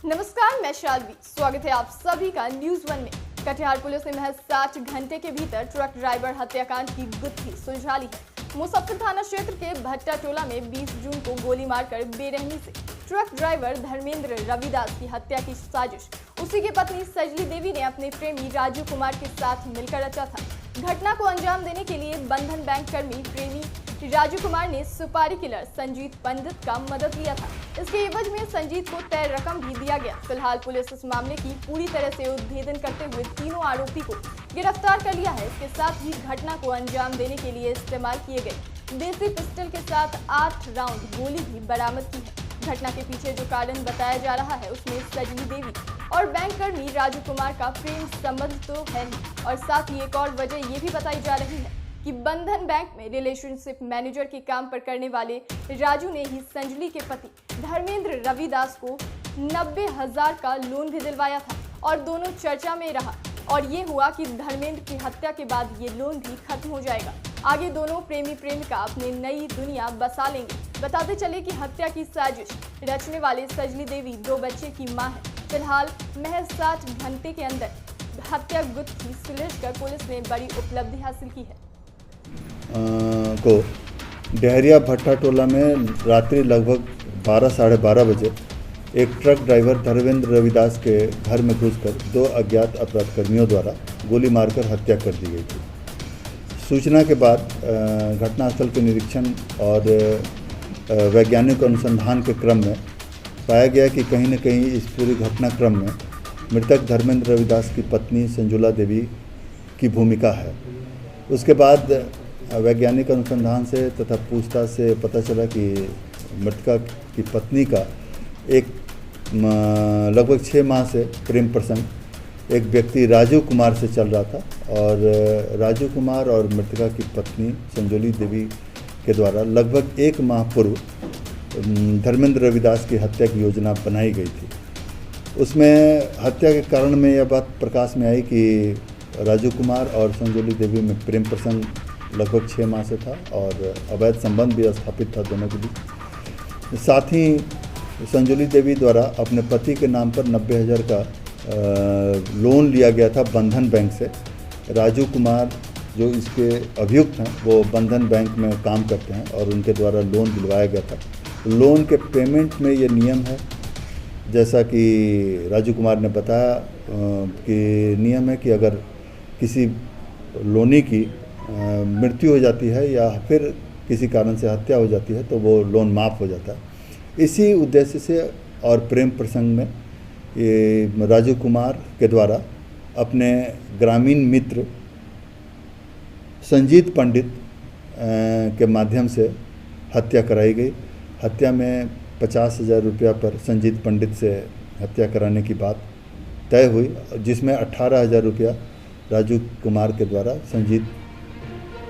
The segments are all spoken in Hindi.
नमस्कार, मैं शालवी। स्वागत है आप सभी का न्यूज वन में। कटिहार पुलिस ने महज 60 घंटे के भीतर ट्रक ड्राइवर हत्याकांड की गुत्थी सुलझा ली है। मुजफ्फर थाना क्षेत्र के भट्टा टोला में 20 जून को गोली मारकर बेरहमी से ट्रक ड्राइवर धर्मेंद्र रविदास की हत्या की साजिश उसी की पत्नी सजली देवी ने अपने प्रेमी राजू कुमार के साथ मिलकर रचा था। घटना को अंजाम देने के लिए बंधन बैंक कर्मी प्रेमी राजू कुमार ने सुपारी किलर संजीत पंडित का मदद लिया था। इसके एवज में संजीत को तय रकम भी दिया गया। फिलहाल पुलिस इस मामले की पूरी तरह से उद्भेदन करते हुए तीनों आरोपी को गिरफ्तार कर लिया है। इसके साथ ही घटना को अंजाम देने के लिए इस्तेमाल किए गए देसी पिस्टल के साथ 8 राउंड गोली भी बरामद की है। घटना के पीछे जो कारण बताया जा रहा है उसमें सजली देवी और बैंक कर्मी राजू कुमार का प्रेम संबंध तो है ही, और साथ ही एक और वजह ये भी बताई जा रही है कि बंधन बैंक में रिलेशनशिप मैनेजर के काम पर करने वाले राजू ने ही संजली के पति धर्मेंद्र रविदास को 90,000 का लोन भी दिलवाया था और दोनों चर्चा में रहा, और ये हुआ कि धर्मेंद्र की हत्या के बाद ये लोन भी खत्म हो जाएगा। आगे दोनों प्रेमी प्रेमिका अपनी नई दुनिया बसा लेंगे। बताते चले कि हत्या की साजिश रचने वाले सजली देवी 2 बच्चे की मां है। फिलहाल महज 60 घंटे के अंदर हत्या गुत्थी सुलझकर पुलिस ने बड़ी उपलब्धि हासिल की है। को डहरिया भट्टा टोला में रात्रि लगभग 12 साढ़े 12 बजे एक ट्रक ड्राइवर धर्मेंद्र रविदास के घर में घुसकर 2 अज्ञात अपराधकर्मियों द्वारा गोली मारकर हत्या कर दी गई थी। सूचना के बाद घटनास्थल के निरीक्षण और वैज्ञानिक अनुसंधान के क्रम में पाया गया कि कहीं न कहीं इस पूरी घटनाक्रम में मृतक धर्मेंद्र रविदास की पत्नी संजुला देवी की भूमिका है। उसके बाद वैज्ञानिक अनुसंधान से तथा पूछताछ से पता चला कि मृतका की पत्नी का एक लगभग 6 माह से प्रेम प्रसंग एक व्यक्ति राजू कुमार से चल रहा था, और राजू कुमार और मृतका की पत्नी संजोली देवी के द्वारा लगभग 1 माह पूर्व धर्मेंद्र रविदास की हत्या की योजना बनाई गई थी। उसमें हत्या के कारण में यह बात प्रकाश में आई कि राजू कुमार और संजोली देवी में प्रेम प्रसंग लगभग 6 माह से था और अवैध संबंध भी स्थापित था दोनों के बीच। साथ ही संजोली देवी द्वारा अपने पति के नाम पर 90,000 का लोन लिया गया था बंधन बैंक से। राजू कुमार जो इसके अभियुक्त हैं वो बंधन बैंक में काम करते हैं और उनके द्वारा लोन दिलवाया गया था। लोन के पेमेंट में ये नियम है, जैसा कि राजू कुमार ने बताया कि नियम है कि अगर किसी लोनी की मृत्यु हो जाती है या फिर किसी कारण से हत्या हो जाती है तो वो लोन माफ़ हो जाता है। इसी उद्देश्य से और प्रेम प्रसंग में ये राजू कुमार के द्वारा अपने ग्रामीण मित्र संजीत पंडित के माध्यम से हत्या कराई गई। हत्या में 50,000 रुपया पर संजीत पंडित से हत्या कराने की बात तय हुई, जिसमें 18,000 रुपया राजू कुमार के द्वारा संजीत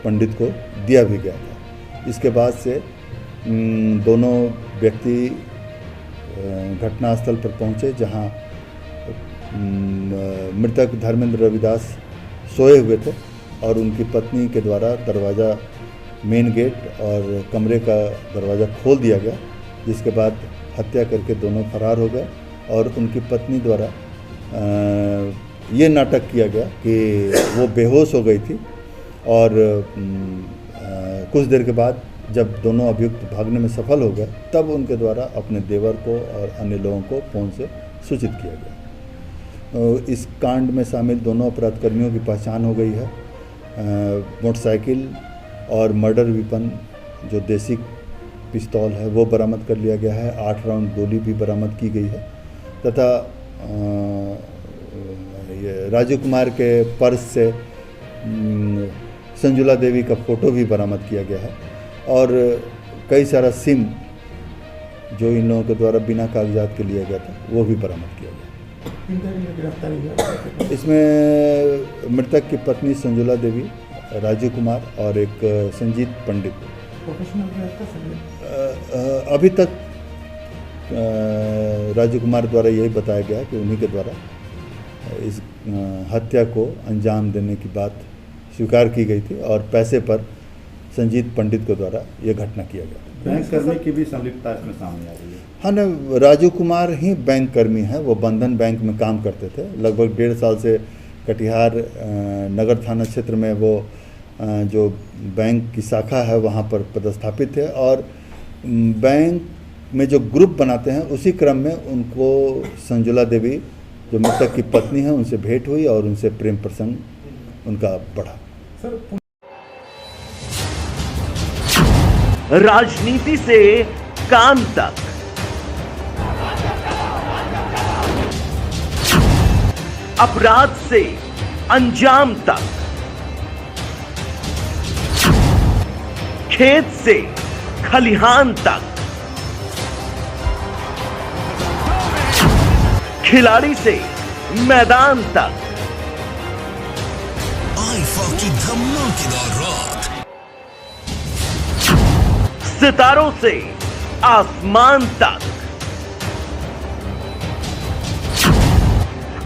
पंडित को दिया भी गया था। इसके बाद से दोनों व्यक्ति घटनास्थल पर पहुंचे, जहां मृतक धर्मेंद्र रविदास सोए हुए थे और उनकी पत्नी के द्वारा दरवाज़ा मेन गेट और कमरे का दरवाज़ा खोल दिया गया, जिसके बाद हत्या करके दोनों फरार हो गए। और उनकी पत्नी द्वारा ये नाटक किया गया कि वो बेहोश हो गई थी, और कुछ देर के बाद जब दोनों अभियुक्त भागने में सफल हो गए तब उनके द्वारा अपने देवर को और अन्य लोगों को फ़ोन से सूचित किया गया। इस कांड में शामिल दोनों अपराधकर्मियों की पहचान हो गई है। मोटरसाइकिल और मर्डर वेपन जो देसी पिस्तौल है वो बरामद कर लिया गया है। 8 राउंड गोली भी बरामद की गई है तथा राजू कुमार के पर्स से संजुला देवी का फ़ोटो भी बरामद किया गया है, और कई सारा सिम जो इन लोगों के द्वारा बिना कागजात के लिया गया था वो भी बरामद किया गया। इसमें मृतक की पत्नी संजुला देवी, राजू कुमार और एक संजीत पंडित। अभी तक राजू कुमार द्वारा यही बताया गया कि उन्हीं के द्वारा इस हत्या को अंजाम देने की बात स्वीकार की गई थी, और पैसे पर संजीत पंडित के द्वारा ये घटना किया गया। बैंक कर्मी की भी संलिप्तता इसमें सामने आ रही है। हाँ न, राजू कुमार ही बैंक कर्मी हैं। वो बंधन बैंक में काम करते थे। लगभग 1.5 साल से कटिहार नगर थाना क्षेत्र में वो जो बैंक की शाखा है वहाँ पर पदस्थापित थे और बैंक में जो ग्रुप बनाते हैं उसी क्रम में उनको संजुला देवी जो मृतक की पत्नी है उनसे भेंट हुई और उनसे प्रेम प्रसंग उनका बढ़ा। राजनीति से काम तक, अपराध से अंजाम तक, खेत से खलिहान तक, खिलाड़ी से मैदान तक, आईफा की धमाकेदार रात, सितारों से आसमान तक,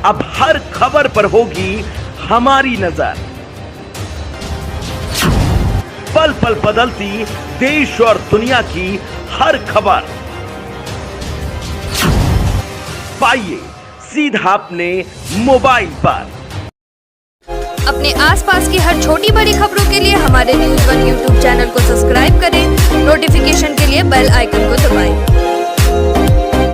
अब हर खबर पर होगी हमारी नजर। पल पल बदलती देश और दुनिया की हर खबर पाइए सीधा अपने मोबाइल पर। अपने आसपास की हर छोटी बड़ी खबरों के लिए हमारे न्यूज़ 1 यूट्यूब चैनल को सब्सक्राइब करें। नोटिफिकेशन के लिए बेल आइकन को दबाएं।